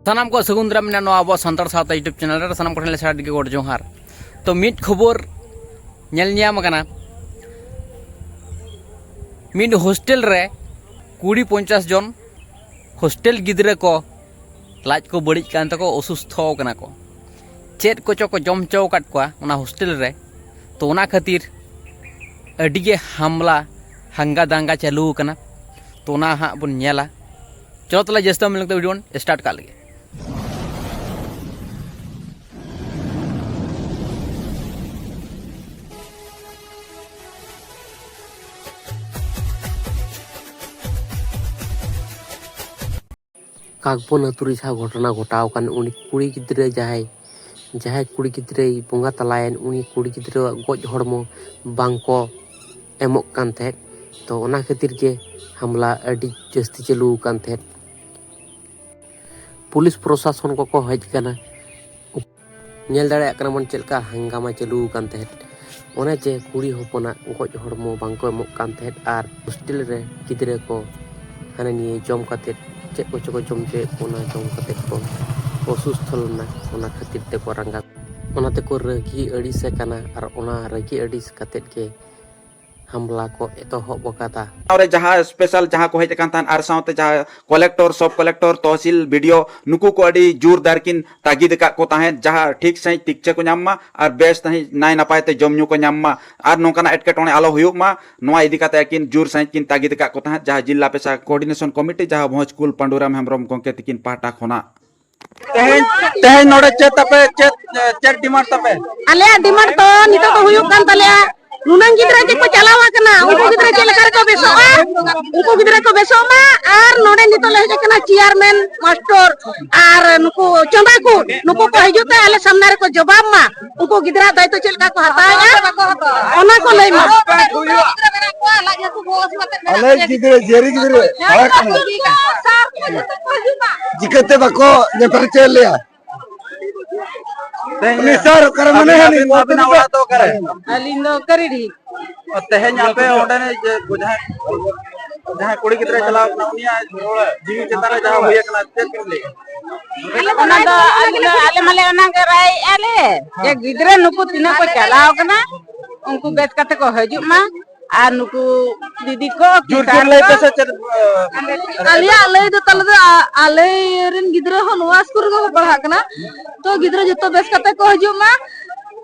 सानाम को सगुंद्रा में अब सानतार सावता यूट्यूब चैनल रे सानाम को सारा दिगे गोड जोहार तो मिट खबर मिट हॉस्टेल रे 20-50 जन हॉस्टेल गिद्रे को लाज को बड़ी कान तको असुस्थ कना को चेत को चो को जम चौ काट को ओना हॉस्टेल रे तो ओना खातिर अडिगे हमला हंगा दांगा चालू कना तो ओना हा बन नेला चलो तला जस्ता मिलते वीडियो स्टार्ट कर लगे। कागपन अतुरी जहाँ घटना घटाव उनी कुड़ी गिद्रे जहाँ कुड़ी गिद्रे बंगा तलायन उनी कुड़ी गिद्रे गज हड़मो बांको एमोक कान थे तो ओना खातिर के हमला अडी जस्ती चालू कान थे। पुलिस प्रशासन को हज कना नेल दाड़े कना मन चलका हंगामा चालू कान थे ओना जे कुड़ी होपना गज हड़मो बांको एमोक कान थे आर हॉस्टेल रे गिद्रे को हाना निये जम काते चेक को चको जमचे ओना जम काते को असुस्थ लना ओना खातिर ते को रंगा ओना ते को रगी अड़िस कना और ओना रगी अड़िस काते के हमला को एतोहब बकाता और जहाँ स्पेशल जहाँ को हेजकान आर साउते जहाँ कलेक्टर सब कलेक्टर तहसील वीडियो नुकु को अड़ी जोरदार किन तागिद का को ताहे जहाँ ठीक सही टिकचे को नामा और बेस तही नाय नपाय ते जमनु को नामा और नोकाना एटकेटोने आलो हुयुक मा नोआ इदी काते किन जोर सही किन तागिद का को ताहे जहाँ जिला पेशा कोऑर्डिनेशन कमिटी जहाँ भोजकुल पांडुराम हेम्ब्रम गोंके तिकिन पाटा खोना तेहेन नोडे चेत डिमांड तपे आले डिमांड तो नितो तो हुयुक कान तले नुनंग गिद्रा जे को चलावा कना उनको गिद्रा जे लकार को बेसोआ उनको गिद्रा को बेसोमा आर नोडे नितो ले कना चेयरमैन मास्टर आर नुको चंदा को नुको को हिजुते आले सामने रे को जवाब मा उनको गिद्रा दायित्व चलका को हताया ओना को लई मा आले गिद्रा जेरी गिद्रा जिकते बको ने परिचय लिया सर कर मने हनी मोबिना वाला तो करे अलिन दो करी दी तेहेन आपे ओडे ने जहाँ कुड़ी गिद्रा चलाव ना उनिया जीवी चेतारे जहाँ हुए कना चेक कर ले ओना दो आले माले ओना के राय आले जे गिद्रा नुको तिना को चलाव कना उनको बेच काते को हजू मा आ नुको दीदी को जोर ले पेसे आलिया आले दो तल दो आले रिन गिद्रा हो नवा स्कूल को पढ़ा कना तो गिद्रा जतो बेच काते को हजू मा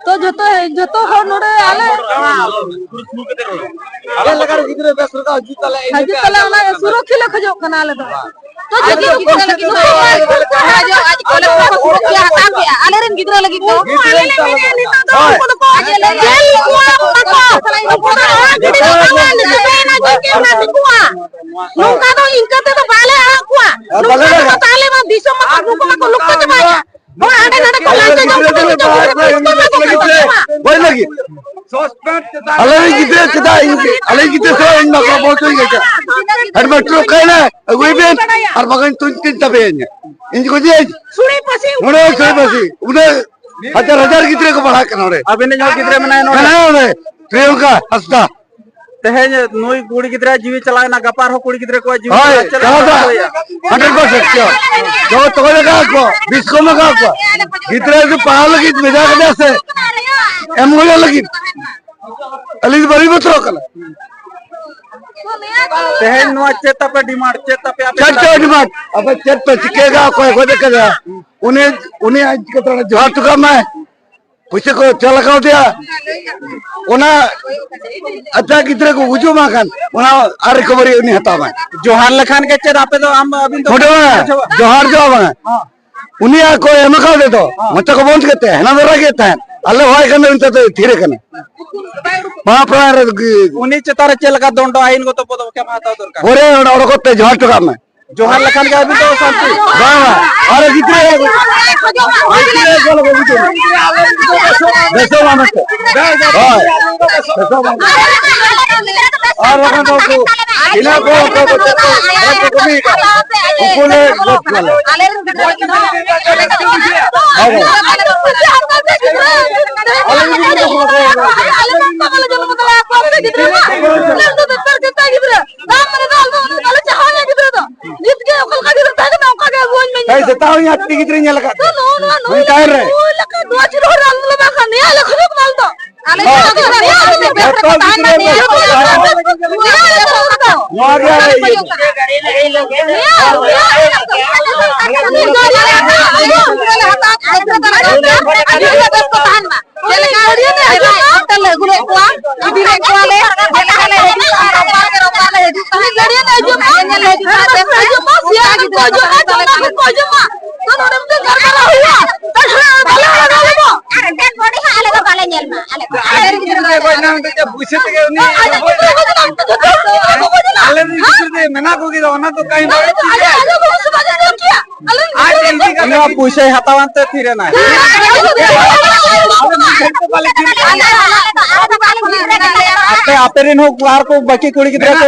तो जतो हो नोडे आले आले लगा गिद्रा बेस का हजू तला ओना सुरक्षित खजो कना आले तो जतो गिद्रा लगी तो आज कलेक्टर को सुरक्षा हटा पे आले रिन गिद्रा लगी तो आले ले तो को आज ले जेल को nungka to ingkate to bale aqua nungka to tale ma diso ma buko ma ko lukta jabaya bo ade nade ko lante boy lagi ale गिद्रे कदा ale गिद्रे so इन को बोलतो ही गया हर बटरो कहना कोई भी और बगन तुन किन तबे इन को जे सुनी पसी उन्हें हजार गिद्रे को बढ़ा के नोरे अबे ने जो गिद्रे मनाय नोरे प्रियंका हस्ता तेहेन नोई कुड़ी गिद्रा जीवी चलाय ना गपार हो कुड़ी गिद्रे को जीवी हाय चलाय 100% क्यों जो तो लगा को 20 को लगा को गिद्रे जो पहाड़ लगी मजा के से एमोले लगी अली बड़ी बतरो कल तेहेन नो चेता पे डिमांड चेता पे चेता डिमांड अब चेत तो चिकेगा कोई देखेगा उन्हें आज के तरह जोहार तो मैं पुसे को चला का दिया ओना अच्छा गिद्रे को उजो माखन ओना आ रिकवरी उनी हता में जोहार लखान के चेत आपे तो हम अभी तो जोहार जो आवा उनी आ को एमका दे दो मत को बंद करते हैं ना दरा के ता अल्ले होय कने उनते तो धीरे कने महाप्राण उनी चेतारे चलका दंड आइन को तो पद क्या माता दरकार ओरे और को जोहार तो काम में जोहार लखान के अभी तो शांति वाह अरे गिद्रे बोलो बुझो बेसो मामत बेसो मामत और वहां तो इना को कमी का उकोले बहुत वाला कैसे ताऊ ᱧᱮᱞ ᱟᱹᱰᱤ ᱜᱤᱫᱽᱨᱟᱹ ᱧᱮᱞ ᱟᱠᱟᱫ ᱱᱚ ᱱᱚ ᱱᱚ ᱴᱟᱭᱟᱨ ᱨᱮ ᱞᱮᱠᱟ ᱫᱩᱣᱟ ᱪᱤᱨ ᱦᱚᱲ ᱟᱞ ᱞᱮ ᱵᱟᱠᱷᱟᱱ ᱱᱤᱭᱟ ᱞᱮ ᱠᱷᱚᱡᱚᱜ ᱢᱟᱞ ᱫᱚ ᱟᱞᱮ ᱡᱚᱛᱚ ᱜᱤᱫᱽᱨᱟᱹ ᱱᱚᱣᱟ ᱜᱮ ᱯᱩᱭᱥᱟᱹ ᱛᱮᱜᱮ ᱩᱱᱤ ᱟᱞᱮ ᱜᱤᱫᱽᱨᱟᱹ ᱢᱮᱱᱟᱜ ᱠᱚᱜᱮ ᱚᱱᱟ ᱫᱚ ᱠᱟᱹᱦᱤ ᱱᱚᱣᱟ ᱯᱩᱭᱥᱟᱹᱭ ᱦᱟᱛᱟᱣᱟᱱᱛᱮ ᱛᱷᱤᱨᱮᱱᱟᱭ ᱟᱯᱮ ᱟᱯᱮ ᱨᱮᱱ ᱦᱚᱸ ᱟᱨ ᱠᱚ ᱵᱟᱹᱠᱤ ᱠᱩᱲᱤ ᱜᱤᱫᱽᱨᱟᱹ ᱠᱚ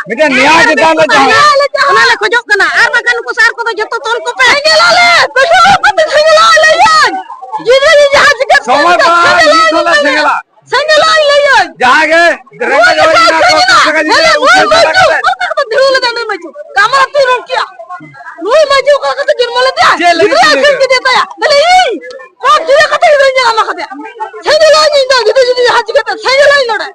मिटे निया जता ले ᱚᱱᱟ ᱞᱮ ᱠᱷᱚᱡᱚᱜ ᱠᱟᱱᱟ ᱟᱨ ᱵᱟᱠᱷᱟᱱ ᱱᱩᱠᱩ ᱥᱟᱨ ᱠᱚᱫᱚ ᱡᱚᱛᱚ ᱛᱚᱞ ᱠᱚᱯᱮ ᱥᱮᱸᱜᱮᱞᱟᱞᱮ ᱯᱮᱥᱚ ᱠᱚᱯᱮ ᱥᱮᱸᱜᱮᱞᱟᱞᱮ ᱭᱟᱱ ᱡᱤᱫᱤ ᱡᱟᱦᱟᱸ ᱪᱤᱠᱟᱹ समय का निथला सेंगला ᱥᱮᱸᱜᱮᱞᱟᱞᱮ ᱭᱟᱱ जहां के रेंगा जवाना को सका जी उसे लगा ᱫᱤᱨᱩ ᱞᱮ ᱫᱟᱱ ᱢᱟᱡᱩ ᱠᱟᱢᱟ ᱛᱩ ᱨᱚᱠᱤᱭᱟ ᱱᱩᱭ ᱢᱟᱡᱩ ᱠᱟ ᱠᱟᱛᱮ ᱡᱤᱨᱢᱚᱞᱮ ᱫᱟ ᱜᱤᱫᱽᱨᱟᱹ ᱟᱠᱷᱤᱨ ᱠᱮᱫᱮ ᱛᱟᱭᱟ ᱵᱚᱞᱮ ᱤᱧ ᱢᱟ ᱫᱤᱨᱮ ᱠᱟᱛᱮ ᱜᱤᱫᱽᱨᱟᱹ ᱧᱟᱢᱟ ᱠᱟᱛᱮ ᱥᱮᱸᱜᱮᱞᱟᱧ ᱤᱧ ᱫᱚ ᱜᱤᱫᱽᱨᱟᱹ ᱡᱟᱦᱟᱸ ᱪᱤᱠᱟᱹ ᱥᱮᱸᱜᱮᱞᱟᱧ ᱱᱚᱰᱮ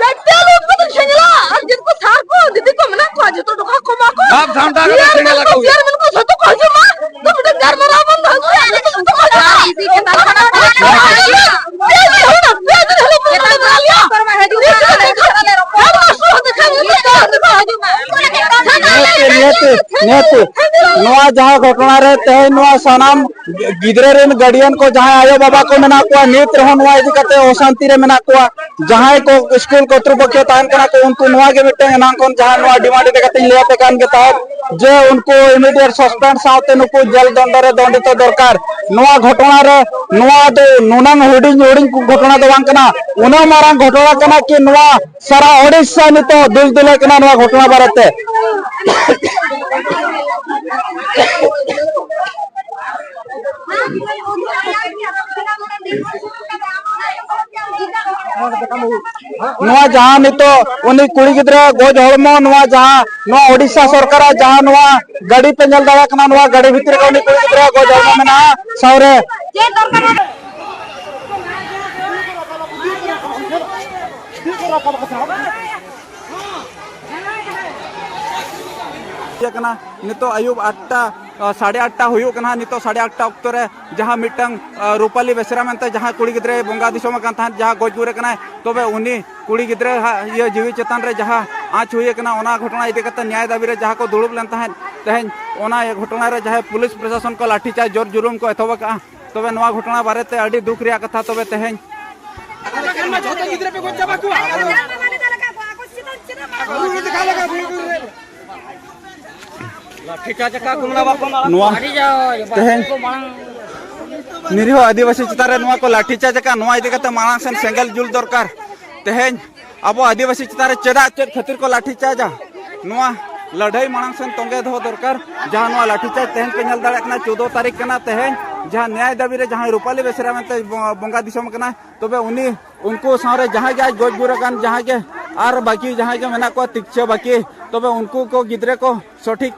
ᱠᱟᱴᱟ ᱞᱚ ᱠᱚ ᱥᱮᱸᱜᱮᱞᱟ ᱟᱨ ᱡᱤᱛ को सार को दीदी को मना को जतो डोखा को मा को आप घंटा का सेंगला को यार मन को जतो को जमा तो बेटा घर मरा बंद हो गया तो को इसी के तरह ये हो ना पेज हले बना लिया करवा है दी ले रखो हम सो दिखा नेते नोआ जहां घटना रे ते नोआ सनाम गिदरे रेन गार्डियन को जहां आयो बाबा को मेना को नित रहो नोआ इदि कते अशांति रे मेना को जहां को स्कूल कर्तृपक्ष तान कना को उनको नोआ के मिटे ना कोन जहां नोआ डिमांड दे कते ले पे कान के तहत जे उनको इमीडिएट सस्पेंड साथे नुको जेल दंड रे दंडित दरकार नोआ घटना रे नोआ दो नुनांग हुडिंग हुडिंग घटना दो बांग कना उना मारांग घटना कना कि नोआ सारा ओडिशा नितो दिल दिले कना नोआ घटना बारते नोआ जहां नितो उनी कुड़ी गिद्रा गोज हड़मो नोआ जहां नोआ ओडिशा सरकार जहां नोआ गाड़ी पे चल दाड़ा कना नोआ गाड़ी भीतर को उनी कुड़ी गिद्रा गोज हड़मो मेना सावरे नितो अयुब 8टा 8:30 हुयो कना नितो 8:30 अक्तो रे जहां मिटंग रूपाली बेसरा मनते जहां कुड़ी गिद्रे बंगा दिसोम कान था जहां गोजगुरे कना तबे उनी कुड़ी गिद्रे ये जीवी चेतन रे जहां आँच हुए कना ओना घटना इदि कते न्याय दाबी रे जहां को दुड़ुब लेन ताहेन तेहेन ओना ये घटना रे जहां पुलिस प्रशासन को लाठीचार्ज जोर जुलुम को एथोब का तबे नवा घटना बारे ते अडी दुख रिया कथा तबे तेहेन निरीह आदिवासी चितारे नोआ को लाठीचार्ज का नोआ इदि कते मांग सेन सेंगल जुल दरकार तेहेन अब आदिवासी चितारे चेदा चेद खातिर को लाठीचार्ज नोआ लड़ाई मांग सेन तोंगे दो दरकार जहां नोआ लाठीचार्ज तेहेन पे नेल दाड़े कना 14 तारीख कना तेहेन जहां न्याय दाबी रे जहां रूपाली बेसरा मनते बंगा दिसोम कना तबे उनी उनको सारे जहां के आज गोज गुरे कान जहां के आर बाकी जहां के मेना को तिक्छे बाकी तबे उनको को गिद्रे को सठिक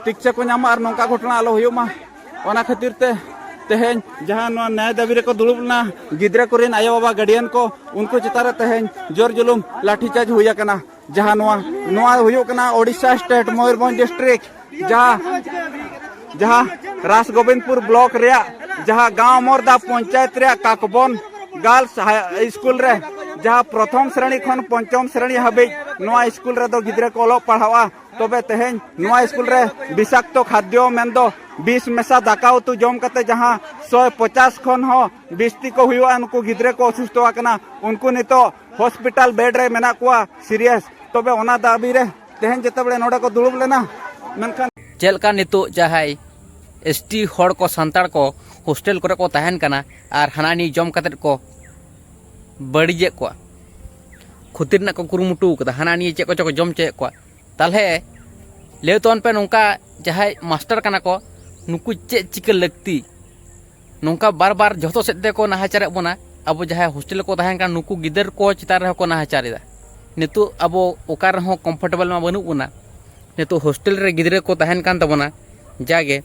तिक्छे को नाम और नौका घटना आलो हुयुमा ओना खातिर ते तेहेन जहां न्याय दाबी रे को दुड़ुबना गिद्रे को रेन आयो बाबा गार्डियन को उनको चितारे तेहेन जोर जुलुम लाठीचार्ज हुया कना जहां नोआ हुयो कना ओडिशा स्टेट मयूरभंज डिस्ट्रिक्ट जहां रास गोविंदपुर ब्लॉक रे जहां गांव मोरदा पंचायत रे काकबन गर्ल्स स्कूल रे जहां प्रथम श्रेणी खन पंचम श्रेणी हाबे नोआ स्कूल रे दो गिद्रे को लो पढ़ावा तबे तेहेन नोआ स्कूल रे विषाक्त खाद्य मेंदो 20 मेसा दाका उतु जम कते जहां 150 खन हो 20 को हुआ उनको गिद्रे को असुस्थ वाकना उनको नितो हॉस्पिटल बेड रे मेना कुआ सीरियस तबे ओना दाबी रे तेहेन जते बड़े नोडे को दुड़ुब लेना मेनखान चेलका नितो जहाय एसटी हड़ को सांताड़ को हॉस्टल करे को तहन कना और हानानी जम कते को बड़ीजे को खुतिर ना को कुरुमुटु कदा हानानी चे को जम चे को ताले ले तोन पे नोंका जहाय मास्टर कना को नुकु चे चिके लगती नोंका बार बार जतो सेते को नाहाचारे बोना अब जहाँ हॉस्टेल को तहन कान नुकु गिदर को चितार रहे को नाहाचारेदा नितो अब ओकार रहो कंफर्टेबल मा बनू बना नितो हॉस्टेल रे गिदरे को तहन कान तबना जागे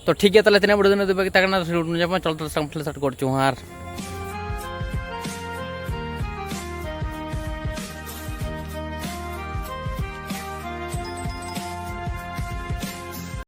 तो ठीक है तले तिना बड़े दिन दे बाकी तकना चलते संपले सट कर चुहार।